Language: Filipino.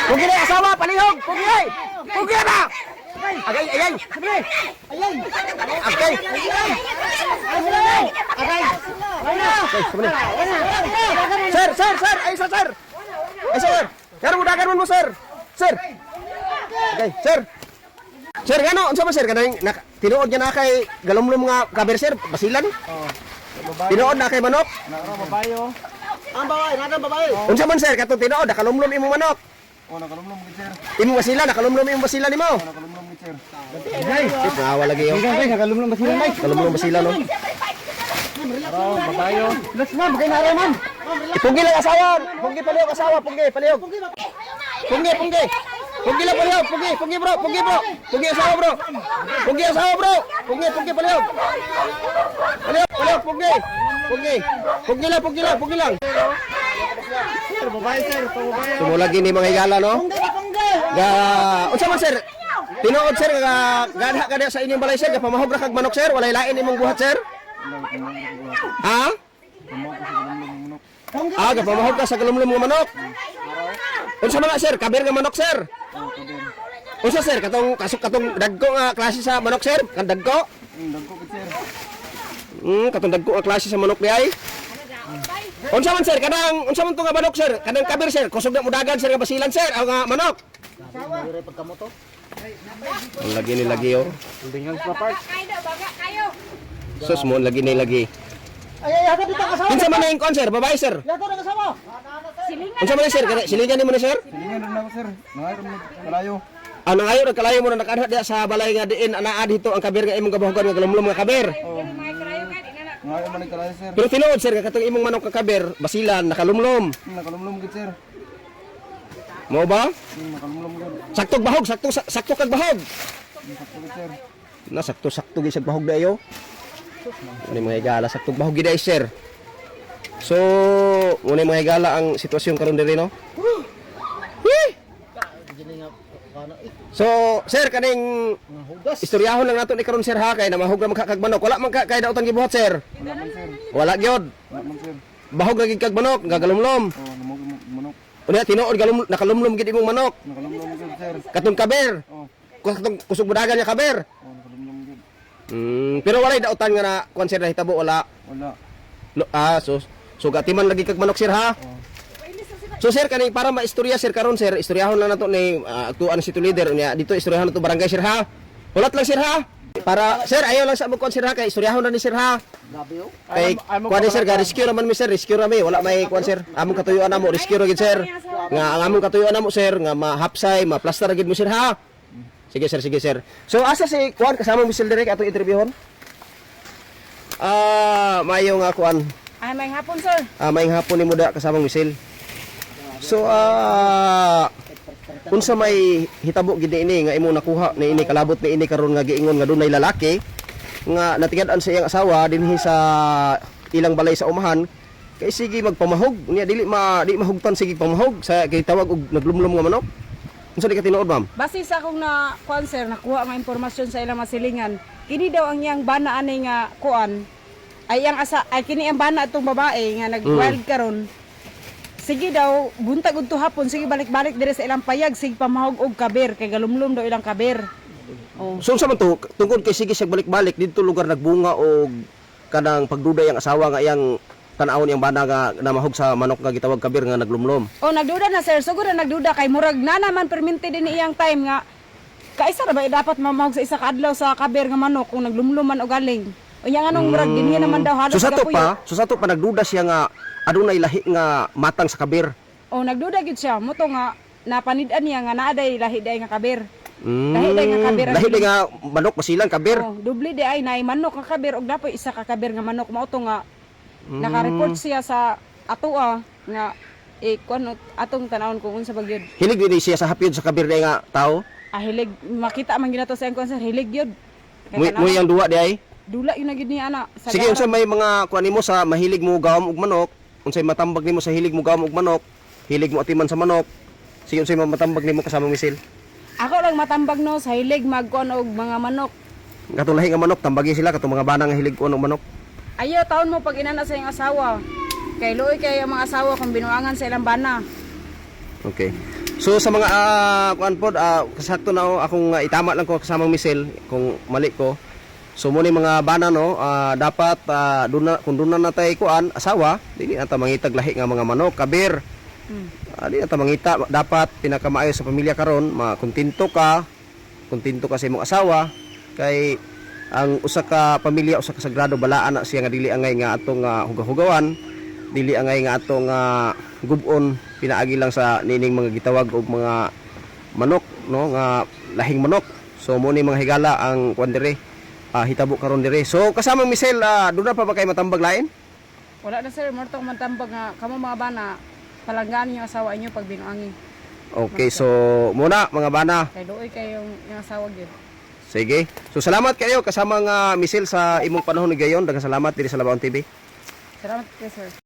Pugi na asawa, palihog! Pugi! Pugi na! Agay, ayan! Ayan! Agay! Agay! Sir, sir, sir! Ay, sir, sir! Ay, sir! Sir, mudagan mo, sir! Sir! Okay, sir! Sir, gano? Unsa man, sir? Kanang tinuod niya na kay galumlum nga kaber, sir? Basilan? Oo. Tinuod na kay manok? Babayo. Ang babae, nada babae. Unsa man, sir? Katong tinuod, nakalumlum imong manok. Oh, nakalumlum gid sir. Imong basila, nakalumlum imong basila nimo. Nakalumlum gid sir. Ay, nawa lagi yo. Nakalumlum ba sila, Mike? Nakalumlum basila no. Oh, babayo. Let's man, bagay na man. Ipugi lang asawa. Pugi palihog asawa, pugi palihog. Pugi, pugi. Pugi lang palihog, pugi, pugi bro, pugi bro. Pugi asawa bro. Pugi asawa bro. Pugi, pugi palihog. Palihog, palihog, pugi. Pugi. Pugi lang, pugi lang, pugi lang. Sir, babae sir, babae. Sumo lagi ni mga higala no. Ga, unsa man sir? Tinuod sir ga gadha ka sa inyong balay sir, ga pamahog ra kag manok sir, walay lain imong buhat sir. Ha? Ah, ga pamahog ka sa galumlum nga manok. Unsa man sir? Kabir nga manok sir. Unsa sir? Katong kasok katong dagko nga klase sa manok sir? Kan dagko? Dagko gid sir. Katong dagko nga klase sa manok di ay. Unsa man sir? Kanang unsa man to nga manok sir? Kanang kabir sir, kusog na mudagan sir nga basilan sir, aw nga manok. Ang lagi ni lagi oh. Dingan sa park. Sus mo lagi ni lagi. Ay, hata dito kasama. Kinsa man yung sir? Babae sir. Yato na kasama. Unsa man sir? Silingan nimo ni sir? Dingan rin ako sir. Nangayron mo kalayo. Ano ayo nagkalayo mo na nakadha diha sa balay nga diin anaa dito ang kabir nga imong gabahogan nga galumlum nga kabir. Nangayron man kalayo sir. Pero tinuod sir katong imong manok nga kabir basilan nakalumlum. Nakalumlum gid sir. Mo ba? Nakalumlum gid. Saktog bahog, sakto kag bahog. Sakto gid sir. Na sakto gyud sa bahog dayo. Ano mga higala saktog bahog gid ay sir. So, muna mga higala ang sitwasyon karon diri no. So, sir kaning istoryahon lang nato ni karon sir ha kay na mahug na magkakag manok. Wala man kay daotan gibuhat sir. Wala man sir. Wala gyud. Wala man sir. Bahog lagi kag manok, gagalumlum. Oh, namog manok. Unya tinuod nakalumlum gid imong manok. Nakalumlum gid sir. Katong kabir. Oh, Katong kusog budagan niya kabir. oh nakalumlum gid. Pero walay daotan nga na kuan sir na hitabo wala. Wala. So gatiman lagi kag manok sir ha. So sir kaning para maistorya sir karon sir, istoryahon lang nato ni aktuan si leader unya dito istoryahan nato barangay sir ha. Ulat lang sir ha. Para sir ayaw lang sa mo kuan sir ha kay istoryahon na ni sir ha. Kay kuan ni sir ga rescue naman mi sir, rescue ra mi wala may kuan sir. Among katuyuan namo rescue ra gid sir. Nga ang among katuyuan namo sir nga mahapsay, ma-plaster ra gid mo sir ha. Sige sir, sige sir. So asa si kuan kasama mo sir direk atong interviewon? Mayo nga kuan. Ay, may hapon, sir. Maayong hapon ni Muda kasamang Misil. So unsa may hitabo gid ini nga imong nakuha ni ini kalabot ni ini karon nga giingon nga dunay lalaki nga natigad-an sa iyang asawa dinhi sa ilang balay sa umahan kay sige magpamahog unya di mahugtan sige pamahog sa kay tawag og naglumlum nga manok. Unsa di ka tinuod ma'am? Base sa akong na kuan, sir, nakuha nga impormasyon sa ilang masilingan. Kini daw ang iyang bana ani nga kuan. Ay kini ang bana atong babae nga nag-wild karon. Sige daw, buntag udto hapon, sige balik-balik dire sa ilang payag, sige pamahog og kabir kay galumlum daw ilang kabir. Oh. So unsa man to tungkol kay sige siya balik-balik didto lugar nagbunga og kanang pagduda yang asawa nga iyang tan-awon yang bana nga namahog sa manok nga gitawag kabir nga naglumlum. Oh, nagduda na, sir. Sugod na nagduda kay murag na naman perminti din iyang time nga kaisa ra ba dapat mamahog sa isa ka adlaw sa kabir nga manok kung naglumluman og galing. O yang anong murag dinhi naman daw halos So sa to pa nagduda siya nga adunay lahi nga matang sa kabir. Oh, nagduda gid siya. Moto nga napanid-an niya nga naaday lahi day nga kabir. Lahi day nga kabir. Lahi day nga manok basilan kabir. Oh, dubli day ay nay manok nga kabir og dapat isa ka kabir nga manok mao to nga naka-report siya sa atoa nga kuan atong tanawon kung unsa bagyod. Hilig din siya sa hapyod sa kabir day nga tao. Hilig makita man ginato sa kuan, sir, hilig gyud. Mo yang duwa di ay. Dula yun na gid ni ana. Sige unsa may mga kuan nimo sa mahilig mo gawom og manok, unsay matambag nimo sa hilig mo gawom og manok, hilig mo atiman sa manok. Sige unsay matambag nimo kasama misil. Ako lang matambag no sa hilig magkuan og mga manok. Katong lahi nga manok tambagi sila katong mga bana nga hilig kuan og manok. Ayaw taon mo pag inana sa iyong asawa. Kay luoy kay ang mga asawa kung binuangan sa ilang bana. Okay. So sa mga kuan pod kasakto na akong itama lang ko kasamang Michelle kung mali ko. So mo ni mga bana no dapat kung doon na natay kuan asawa dili na ta mangitag lahi nga mga manok kabir. Di na ta mangita dapat pinakamaayo sa pamilya karon makontento ka sa imong asawa kay ang usa ka pamilya usa ka sagrado balaan na siya nga dili angay nga atong hugaw-hugawan dili angay nga atong gubon pinaagi lang sa nining mga gitawag og mga manok no nga lahing manok. So mo ni mga higala ang kuan dire hitabo karon dire. So kasama Michelle doon na pa ba kay matambag lain? Wala na sir, mortong matambag nga kamo mga bana palanggan yung asawa inyo pag binuangi. Okay, so muna mga bana. Kay duoy kay yung asawa gyud. Sige. So salamat kayo kasama nga Michelle sa imong panahon ni gayon. Daghang salamat diri sa Labaon TV. Salamat kay sir.